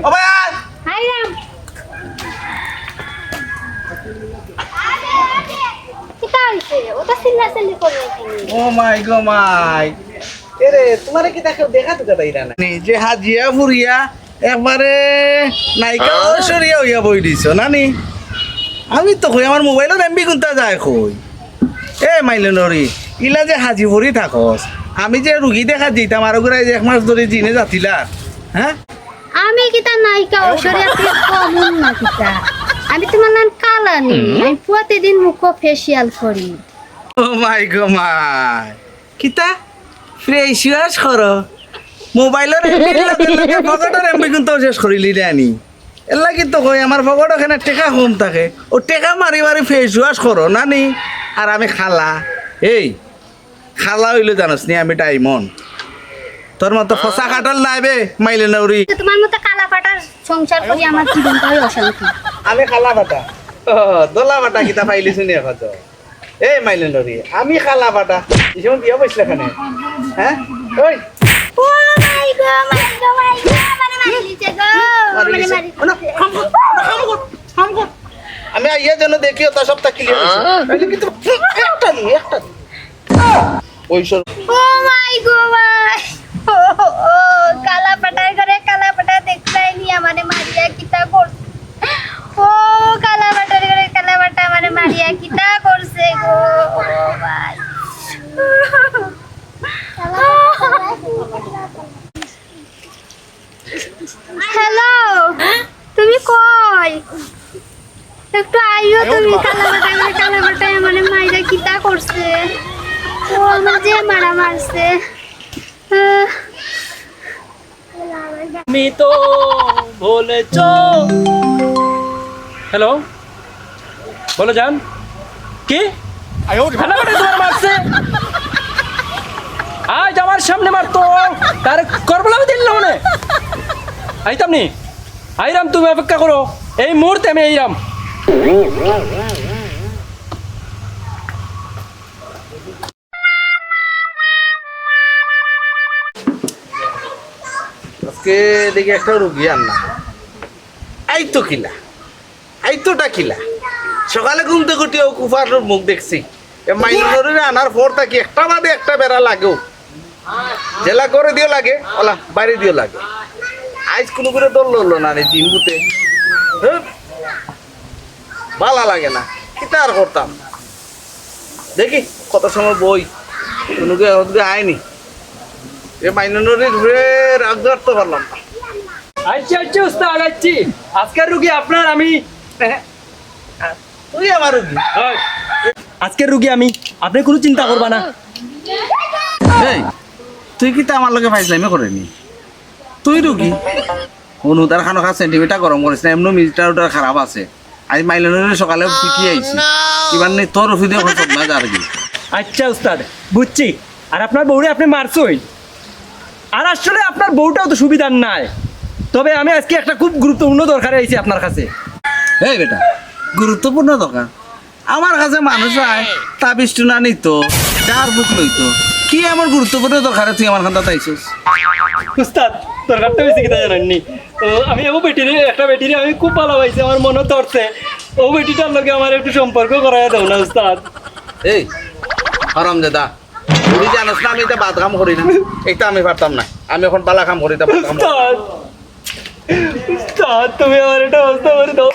ও ভাই আয়। হাই রাম কিতা হইছে ওটা চিল্লাচিল্লি করে এখানে ও মাই গো মাই এরে তোমারে কি দেখো দেখা তো কথা ইরা না যে হাজিয়া ফুরিয়া একবারে নায়িকা ঐশ্বরিয়া হইয়া বই দিছ নানি আমি তো কই আমার মোবাইলত এমবি কোনটা যায় কই এ মাইলনরি ইলা যে হাজি ভরি থাকস আমি যে রুগী দেখা দিতাম আর ঘুরাই যে এক মাস ধরে জিনে যাতিলা হ্যাঁ আমি কিতা নায়িকা ঐশ্বরিয়া থেকে কমন না কিতা আমি তোমার নাম কালানি আমি প্রতিদিন মুখ ফেসিয়াল করি ও মাই গো মাই কিতা ফ্রেশ ওয়াশ করো মোবাইলের এমবি লগে পকেটের এমবি কিন্তু শেষ করিলি জানি এলা কিন্তু কই আমার পকেট ওখানে টেকা কম থাকে ও টেকা মারি মারি ফেস ওয়াশ করো নানি আর আমি খালা এই খালা হইলে জানোস নি আমি ডাইমন্ড তোর মতো ফসা কাটাল নাইবে মাইলে নৌরি তোমার মতো কালা পাটার সংসার করি আমার জীবনটাই অশান্তি আমি খালা বাটা ও দোলা বাটা কিতা পাইলি শুনি এখন তো এই মাইলে নৌরি আমি খালা বাটা ইসম বিয়া বসলে এখানে হ্যাঁ ওই ও মাই গো মানে মারিছে গো মানে মারি আমি আইয়া যেন দেখিও তা সবটা ক্লিয়ার হইছে নাইলে কিন্তু একটা ওই সর ও মাই গো ভাই ও কালা পাটার ঘরে কালা পাটা দেখতাইনি আমারে মারিয়া কিতা করছে ও কালা পাটার ঘরে কালা পাটা আমারে মারিয়া কিতা করছে গো ও ভাই হ্যালো তুমি কই একটু আইও তুমি কালা পাটা মানে মাইরা কিতা করছে ও আমার যে মারা মারছে তুমি তো বলেছ হ্যালো বলো জান কি ফাটাফাটি তোমার মারছে আজ আমার সামনে মারতো তার করবলা আমি দিল মনে আইতাম নি আইরাম তুমি অপেক্ষা করো এই মুহূর্তে আমি আইরাম আজকে দেখি একটা রুগী আনলাম আইতো আইতোটা কিলা সকালে ঘুম থেকে উঠে কুফার মুখ দেখছি মাইনরে আনার পর থাকি একটা বাদে একটা বেড়া লাগেও জেলা করে দিও লাগে ওলা বাইরে দিও লাগে আজ কোনো করে দল লড়লো না রে দিন বুতে ভালো লাগে না কিতা আর করতাম দেখি কত সময় বই কোনো আয়নি এ মাইনরে ঘুরে রাগ ধরতে পারলাম না আচ্ছা উস্তাদ আচ্ছি আজকের রুগী আপনার আমি তুই আমার রুগী আজকের রুগী আমি আপনি কোনো চিন্তা করবা না এই তুই কি তা আমার লগে ফাইজলামি করেনি তুই রুগী অনু তার খানো খা সেন্টিমিটার গরম করিস না এমনি মিটার খারাপ আছে আজ মাইলনের সকালে শিখি আইছি কিবার নেই তোর ওষুধ না যার কি আচ্ছা উস্তাদ বুঝছি আর আপনার বউরে আপনি মারছই আর আসলে আপনার বউটাও তো সুবিধার নাই তবে আমি আজকে একটা খুব গুরুত্বপূর্ণ দরকারে আইছি আপনার কাছে এই বেটা গুরুত্বপূর্ণ দরকার আমার কাছে মানুষ আয় তাবিজ না নিত ডার বুক লইতো কি এমন গুরুত্বপূর্ণ দরকারে তুই আমার খান্তা তাইছিস উস্তাদ দরকারটা বেশি কিনা জানেননি তো আমি ও বেটিরে একটা বেটিরে আমি খুব ভালোবাসি আমার মনে ধরছে ও বেটিটার লগে আমার একটু সম্পর্ক করাই দাও না উস্তাদ এই হরম দাদা তুই জানোস না আমি এটা বাদ কাম করি না এটা আমি পারতাম না আমি এখন বালা কাম করি উস্তাদ উস্তাদ তুমি আমার একটা অবস্থা করে দাও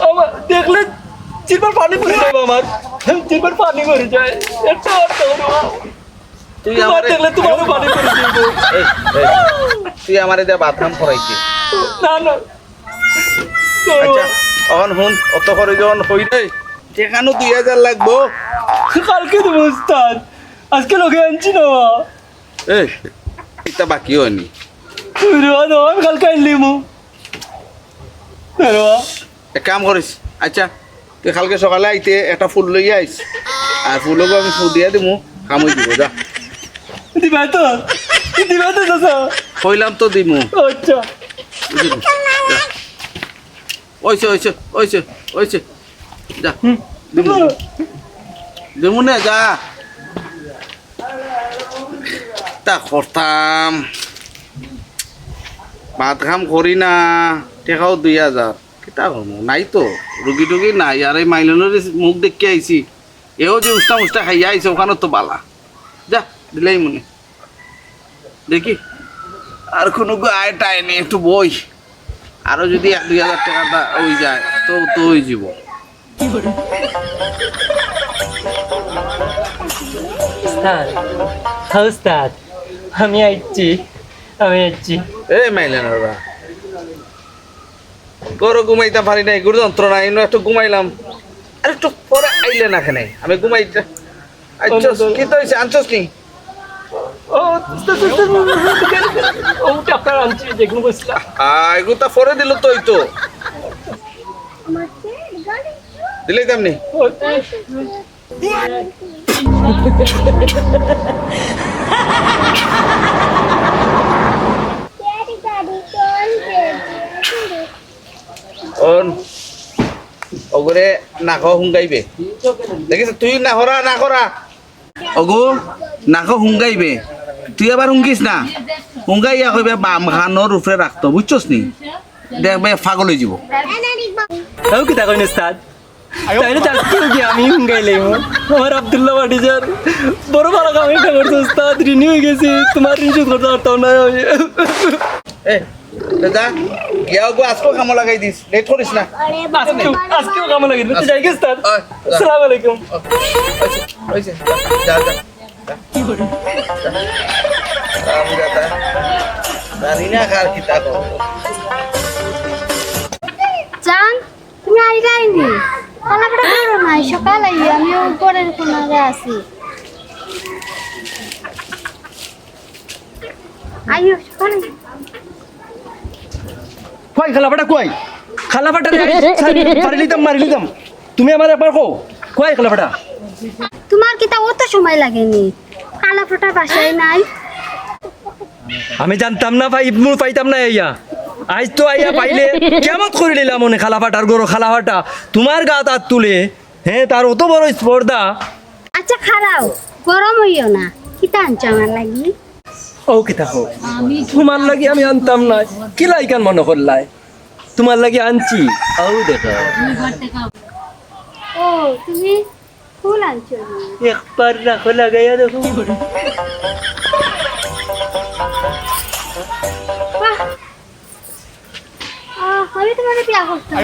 আমার দেখলে চিরবার পানি পড়ে যাবে আমার চিরবার পানি পড়ে যায় একটা অর্থ তুই তোমার দেখলে তোমারও পানি পড়ে যাবে তুই আমার এটা বাদ কাম করাইছিস না না আচ্ছা এখন শুন অত করে যখন হই রে যেখানে 2000 লাগবো কালকে দেবো উস্তাদ আজকে লোকে আনছি না এই এটা বাকি হয়নি আমি কালকে আনলি মু এক কাম করিস আচ্ছা তুই কালকে সকালে আইতে একটা ফুল লইয়া আইস আর ফুলকে আমি ফুল দিয়া দিমু কামই দিব যা দিবা তো দাদা কইলাম তো দিমু আচ্ছা ওইছে যা দিমু না যা তা করতাম ভাত কাম করি না টেকাও 2000 কিতা করবো নাই তো রুগী টুগী নাই আর এই মাইলনের মুখ দেখে আইছি এও যে উস্তা মুস্তা খাইয়া আইছে ওখানে তো বালা যা দিলাই মনে দেখি আর কোনো আয় টায় নেই একটু বই আরো যদি 2000 টাকাটা ওই যায় তো তো হয়ে যাব উস্তাদ হ্যাঁ উস্তাদ আমি আইছি এ মাইলেন ওরা গরু ঘুমাইতে পারি নাই গুরু যন্ত্রণা এনে একটু ঘুমাইলাম আর একটু পরে আইলে না কেন আমি ঘুমাইতে আচ্ছস কি তো হইছে আনছস নি ও উস্তাদ ও টাকা আনছি যেগুলো বসলা এগুলো তা পরে দিল তো হইতো দিলেই তেমনি ওগরে নাক হুঙ্গাইবে দেখিস তুই না করা অগু নাক হুঙ্গাইবে তুই আবার হুঙ্গিস না হুঙ্গাইয়া কইবে বাম খানোর উপরে রাখতো বুঝছস নি দেখবে পাগল হয়ে যাব তাও কি তা কইন উস্তাদ তাইলে চাচ্ছি কি আমি হুঙ্গাইলে আমার আব্দুল্লাহ বাটিজার বড় ভালো কামাই করছে উস্তাদ ঋণী হয়ে গেছি তোমার ঋণ শোধ করতে পারতাম না আমি এ দাদা গিয়া গো আজকে কাম লাগাই দিস লেট করিস না আজকেও কামা লাগে যাই গেছে উস্তাদ আসসালামু আলাইকুম হইছে যা যা কি করে আমি দাদা জানি না কার কি তা কর জান তুমি আইলাইনি কালাপটা করো না সকাল আই আমিও পরের কোনারে আছি আইও সকাল কই খালাপাটা মারি লিতাম তুমি আমার একবার কো কই খালাপাটা তোমার কি তা অত সময় লাগেনি কালাপটা বাসায় নাই আমি জানতাম না ভাই ইবনুল পাইতাম না আইয়া আজ তো আইয়া পাইলে কেমন করে নিলাম মনে খালাপাটার গরো খালাপাটা তোমার গা তার তুলে হ্যাঁ তার অত বড় স্পর্ধা আচ্ছা খারাও গরম হইও না কিতা আনছো আমার লাগি ও কিতা হোক তোমার লাগি আমি আনতাম না কি লাইকান মনে করলাই তোমার লাগি আনছি ও দেখো ও তুমি ফুল আনছো একবার রাখো লাগাইয়া দেখো বাহ আমি তোমার বিয়া করতাম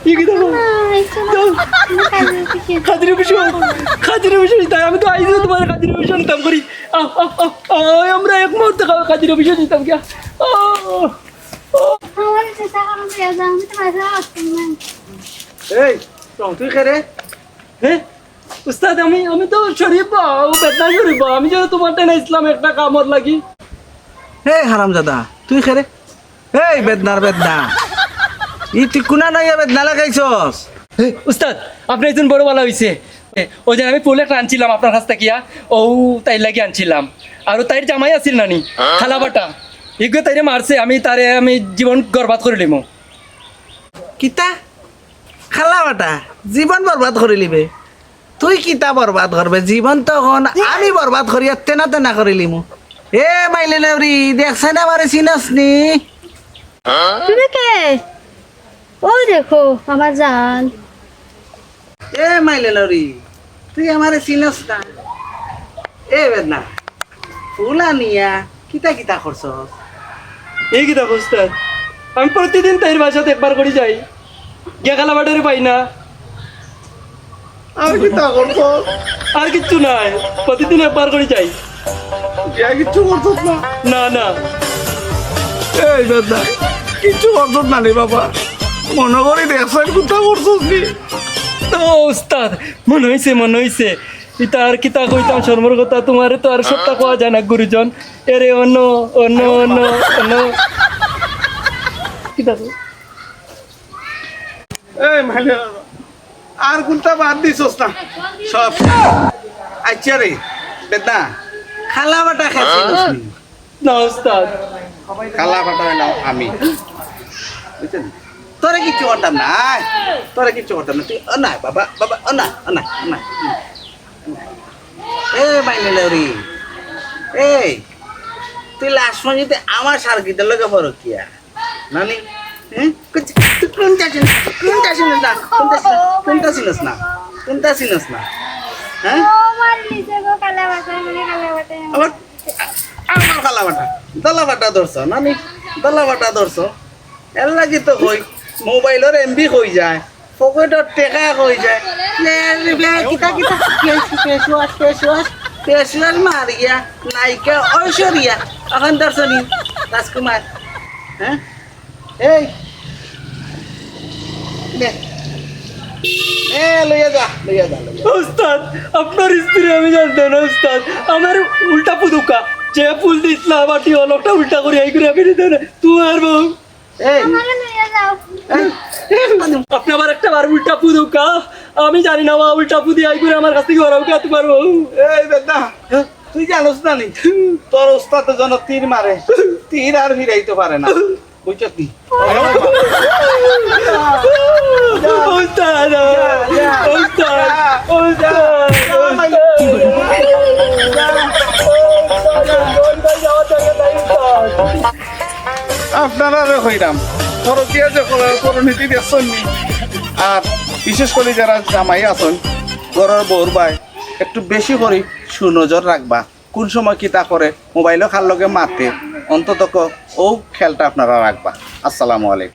ই কি দেখো খাদির বিষয় তাই আমি তো আইসি তোমার খাদির বিষয় নিতাম করি আমরা এক মুহূর্তে খাদির বিষয় নিতাম গিয়া আমার চেষ্টা করো বিয়া যাও আমি তোমার আসতাম না এই তুই খেরে হ্যাঁ উস্তাদ আমি তো শরীফ ও বেদনা শরীফ আমি যে তোমার টাইনা ইসলাম একটা কামর লাগি হে হারামজাদা তুই খেরে এই বেদনা ই তুই কোনা নাই বেদনা লাগাইছস উস্তাদ আপনি একজন বড় ভালো হয়েছে ওই যে আমি ফুল একটা আনছিলাম আপনার কাছ থেকে ও তাই লাগি আনছিলাম আর তাইর জামাই আছিল নানি খালাবাটা এগুলো তাইরে মারছে আমি জীবন বরবাদ করে দিমো কিতা খালা বাটা জীবন বরবাদ করে লিবে তুই কিতা বরবাদ করবে জীবন তখন আমি বরবাদ করি আর তেনা করে লিমু এ মাইলে লেউরি দেখছে না আমারে চিনস নি তুমি কে ওই দেখো আমার জান এ মাইলে লেউরি তুই আমারে চিনস না এ বেদনা ফুলা নিয়া কিতা করছস এই কি দেখো উস্তাদ আমি প্রতিদিন তাইর বাসাতে একবার করে যাই গিয়া খালাবাটারে পাই না আর কিতা করছস আর কিচ্ছু নাই প্রতিদিন একবার করে যাই কিচ্ছু করছস না না না এই বেদনা কিচ্ছু করছস না রে বাবা মনে করি দেখছেন কোথা করছস নি তো উস্তাদ মনে হইছে ইতা আর কিতা কইতাম শর্মর কথা তোমার তো আর সবটা কোয়া যায় না গুরুজন এরে অন্য কিতা কই? এই মানে আর কোনটা বাদ দিছস না সব আচ্ছা রে বেদনা খালা বাটা খাইছিস না উস্তাদ খালা বাটা হইলাম আমি বুঝছেন তোরে কিচ্ছু করতাম না তুই না বাবা না এ মাইনে লেউরি এই তুই লাস্ট পর্যন্ত আমার সার্কিটের লগে বড় কিয়া নানি হ্যাঁ কোনটা চিনস না হ্যাঁ ও মার নিছে গো কালা বাটা মানে কালা বাটা আমার আমার কালাবাটা দলাবাটা ধরছ নানি দলাবাটা ধরছ এর লাগি তো কই মোবাইলের এমবি হয়ে যায় পকেটের টেকা হয়ে যায় কিতা কিতা ফেসওয়াশ মারিয়া নায়িকা ঐশ্বরিয়া এখন দর্শনী রাজকুমার হ্যাঁ এই নে লইয়া যা উস্তাদ আপনার স্ত্রী আমি জানতাম না উস্তাদ আমার উল্টা পুদুকা যে ফুল দিছিলা বাটি অলকটা উল্টা করে এই করে আমি দিতে না তোমার বউ এই আমারে লইয়া যাও আপনি আবার একটা বার উল্টা পুদুকা আমি জানি না বা উল্টা পুদি আই করে আমার কাছ থেকে ওরাও কা তোমার বউ এই দাদা তুই জানোস না নি তোর ওস্তাদ জন তীর মারে তীর আর ফিরাইতে পারে না বুঝছ কি উস্তাদ আপনারা হইলাম খরচিয়া যে করণীতি দেখছেন নি আর বিশেষ করে যারা জামাই আছেন ঘরের বউর ভাই একটু বেশি করে সুনজর রাখবা কোন সময় কি তা করে মোবাইলও খার লগে মাতে অন্তত ও খেয়ালটা আপনারা রাখবা আসসালামু আলাইকুম